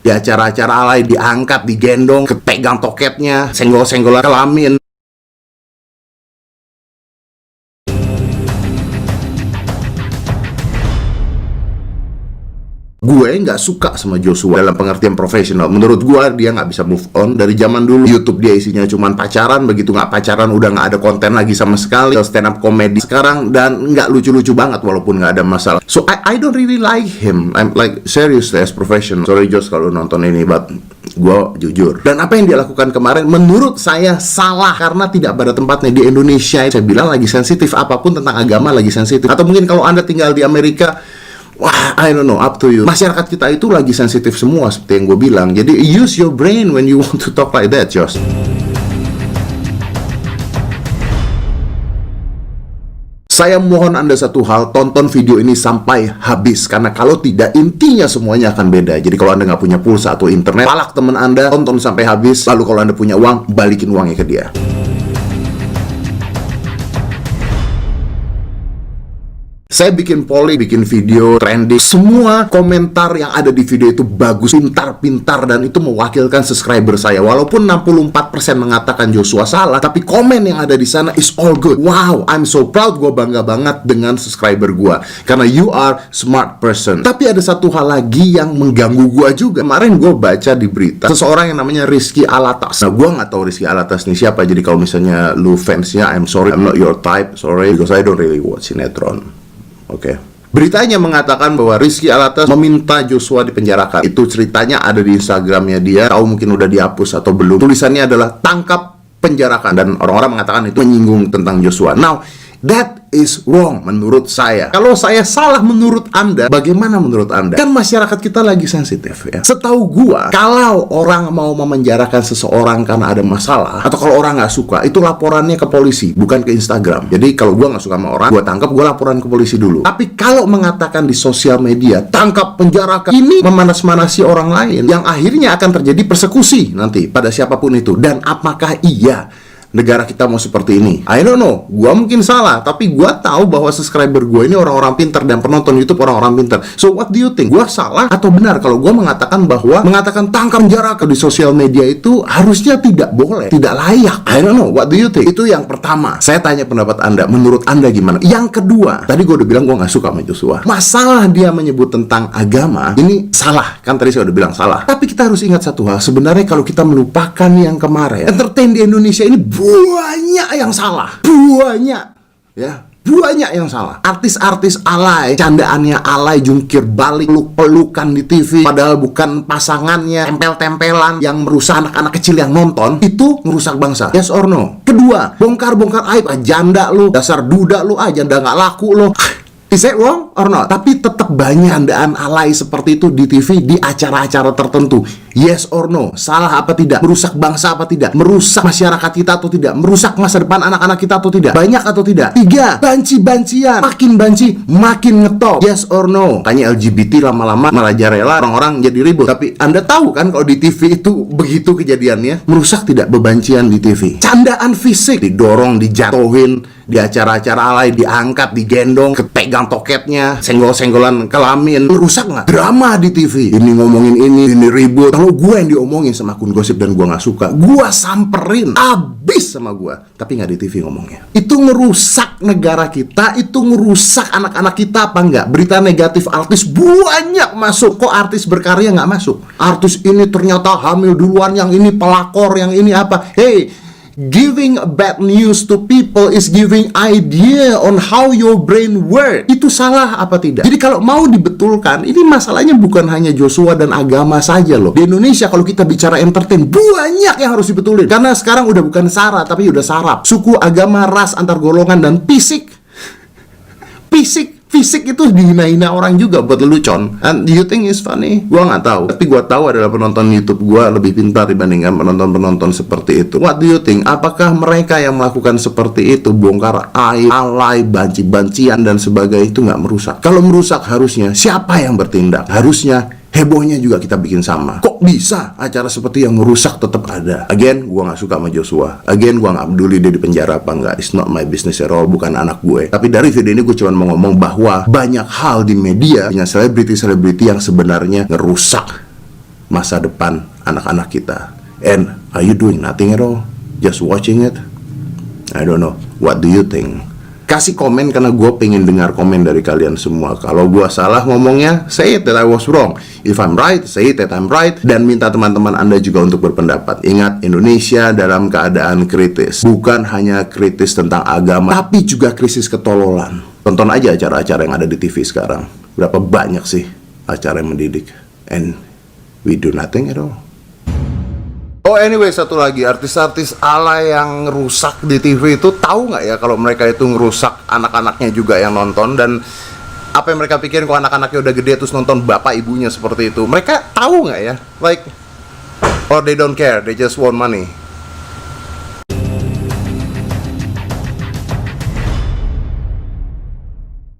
Di acara-acara alay, diangkat, digendong, kepegang toketnya, senggol-senggolan kelamin. Gue nggak suka sama Joshua dalam pengertian profesional. Menurut gue dia nggak bisa move on. Dari zaman dulu YouTube dia isinya cuman pacaran, begitu nggak pacaran udah nggak ada konten lagi sama sekali. Stand up comedy sekarang dan nggak lucu-lucu banget walaupun nggak ada masalah. So I don't really like him. I'm like seriously as professional. Sorry Josh kalau nonton ini, but gue jujur. Dan apa yang dia lakukan kemarin menurut saya salah karena tidak pada tempatnya di Indonesia. Saya bilang lagi sensitif, apapun tentang agama lagi sensitif. Atau mungkin kalau Anda tinggal di Amerika, wah, I don't know, up to you. Masyarakat kita itu lagi sensitif semua seperti yang gue bilang. Jadi use your brain when you want to talk like that, Josh. Saya mohon Anda satu hal, tonton video ini sampai habis. Karena kalau tidak, intinya semuanya akan beda. Jadi kalau Anda nggak punya pulsa atau internet, palak teman Anda, tonton sampai habis. Lalu kalau Anda punya uang, balikin uangnya ke dia. Saya bikin polling, bikin video, trending. Semua komentar yang ada di video itu bagus, pintar-pintar, dan itu mewakilkan subscriber saya. Walaupun 64% mengatakan Joshua salah, tapi komen yang ada di sana is all good. Wow, I'm so proud, gue bangga banget dengan subscriber gue. Karena you are smart person. Tapi ada satu hal lagi yang mengganggu gue juga. Kemarin gue baca di berita, seseorang yang namanya Rizky Alatas. Nah, gue nggak tahu Rizky Alatas ini siapa. Jadi kalau misalnya lu fansnya, I'm sorry, I'm not your type. Sorry, because I don't really watch sinetron. Oke. Beritanya mengatakan bahwa Rizky Alatas meminta Joshua dipenjarakan. Itu ceritanya ada di Instagramnya dia. Tahu mungkin udah dihapus atau belum. Tulisannya adalah tangkap, penjarakan. Dan orang-orang mengatakan itu menyinggung tentang Joshua. Now, that is wrong menurut saya. Kalau saya salah menurut Anda, bagaimana menurut Anda? Kan masyarakat kita lagi sensitif ya. Setahu gua, kalau orang mau memenjarakan seseorang karena ada masalah, atau kalau orang nggak suka, itu laporannya ke polisi, bukan ke Instagram. Jadi kalau gua nggak suka sama orang, gua tangkap, gua laporan ke polisi dulu. Tapi kalau mengatakan di sosial media, tangkap, penjarakan, ini memanas-manasi orang lain, yang akhirnya akan terjadi persekusi nanti pada siapapun itu. Dan apakah iya negara kita mau seperti ini? I don't know, gua mungkin salah, tapi gua tahu bahwa subscriber gua ini orang-orang pintar dan penonton YouTube orang-orang pintar. So what do you think? Gua salah atau benar kalau gua mengatakan bahwa mengatakan tangkap, penjarakan di sosial media itu harusnya tidak boleh, tidak layak? I don't know, what do you think? Itu yang pertama. Saya tanya pendapat Anda, menurut Anda gimana? Yang kedua, tadi gua udah bilang gua nggak suka sama Joshua. Masalah dia menyebut tentang agama ini salah, kan tadi saya udah bilang salah. Tapi kita harus ingat satu hal, sebenarnya kalau kita melupakan yang kemarin, entertain di Indonesia ini banyak yang salah, banyak yang salah. Artis-artis alay, candaannya alay, jungkir balik, peluk-pelukan di TV padahal bukan pasangannya, tempel-tempelan yang merusak anak-anak kecil yang nonton, itu merusak bangsa. Yes or no? Kedua, bongkar-bongkar aib, janda lu, dasar duda lu, janda nggak laku lu. Is that wrong or not? Tapi tetap banyak candaan alay seperti itu di TV, di acara-acara tertentu. Yes or no? Salah apa tidak? Merusak bangsa apa tidak? Merusak masyarakat kita atau tidak? Merusak masa depan anak-anak kita atau tidak? Banyak atau tidak? Tiga, banci-bancian. Makin banci, makin ngetop. Yes or no? Tanya LGBT lama-lama merajalela, orang-orang jadi ribut. Tapi Anda tahu kan kalau di TV itu begitu kejadiannya? Merusak tidak bebancian di TV? Candaan fisik, didorong, dijatuhin di acara-acara alay, diangkat, digendong, kepegang toketnya, senggol-senggolan kelamin. Merusak nggak? Drama di TV. Ini ngomongin ini ribut. Kalau gue yang diomongin sama akun gosip dan gue nggak suka, gue samperin abis sama gue. Tapi nggak di TV ngomongnya. Itu ngerusak negara kita, itu ngerusak anak-anak kita apa enggak? Berita negatif artis banyak masuk. Kok artis berkarya nggak masuk? Artis ini ternyata hamil duluan, yang ini pelakor, yang ini apa? Hey, giving bad news to people is giving idea on how your brain work. Itu salah apa tidak? Jadi kalau mau dibetulkan, ini masalahnya bukan hanya Joshua dan agama saja loh. Di Indonesia kalau kita bicara entertain, banyak yang harus dibetulin. Karena sekarang udah bukan sara, tapi udah sarap. Suku, agama, ras, antar golongan, dan fisik itu dihina-hina orang juga buat lelucon. And do you think it's funny? Gua nggak tahu. Tapi gua tahu adalah penonton YouTube gua lebih pintar dibandingkan penonton-penonton seperti itu. What do you think? Apakah mereka yang melakukan seperti itu, bongkar aib, alay, banci-bancian dan sebagainya, itu nggak merusak? Kalau merusak, harusnya siapa yang bertindak? Harusnya hebohnya juga kita bikin sama. Kok bisa acara seperti yang merusak tetap ada? Again, gua nggak suka sama Joshua. Again, gua nggak peduli dia di penjara apa enggak. It's not my business at all. Bukan anak gue. Tapi dari video ini gue cuma mau ngomong bahwa banyak hal di media, punya selebriti-selebriti yang sebenarnya ngerusak masa depan anak-anak kita. And are you doing nothing at all? Just watching it? I don't know. What do you think? Kasih komen karena gue pengen dengar komen dari kalian semua. Kalau gue salah ngomongnya, say it that I was wrong. If I'm right, say it that I'm right. Dan minta teman-teman Anda juga untuk berpendapat. Ingat, Indonesia dalam keadaan kritis. Bukan hanya kritis tentang agama, tapi juga krisis ketololan. Tonton aja acara-acara yang ada di TV sekarang. Berapa banyak sih acara yang mendidik. And we do nothing at all. Oh anyway, satu lagi, artis-artis ala yang rusak di TV itu tahu nggak ya kalau mereka itu ngerusak anak-anaknya juga yang nonton. Dan apa yang mereka pikirin kalau anak-anaknya udah gede terus nonton bapak ibunya seperti itu. Mereka tahu nggak ya? Like, or they don't care, they just want money.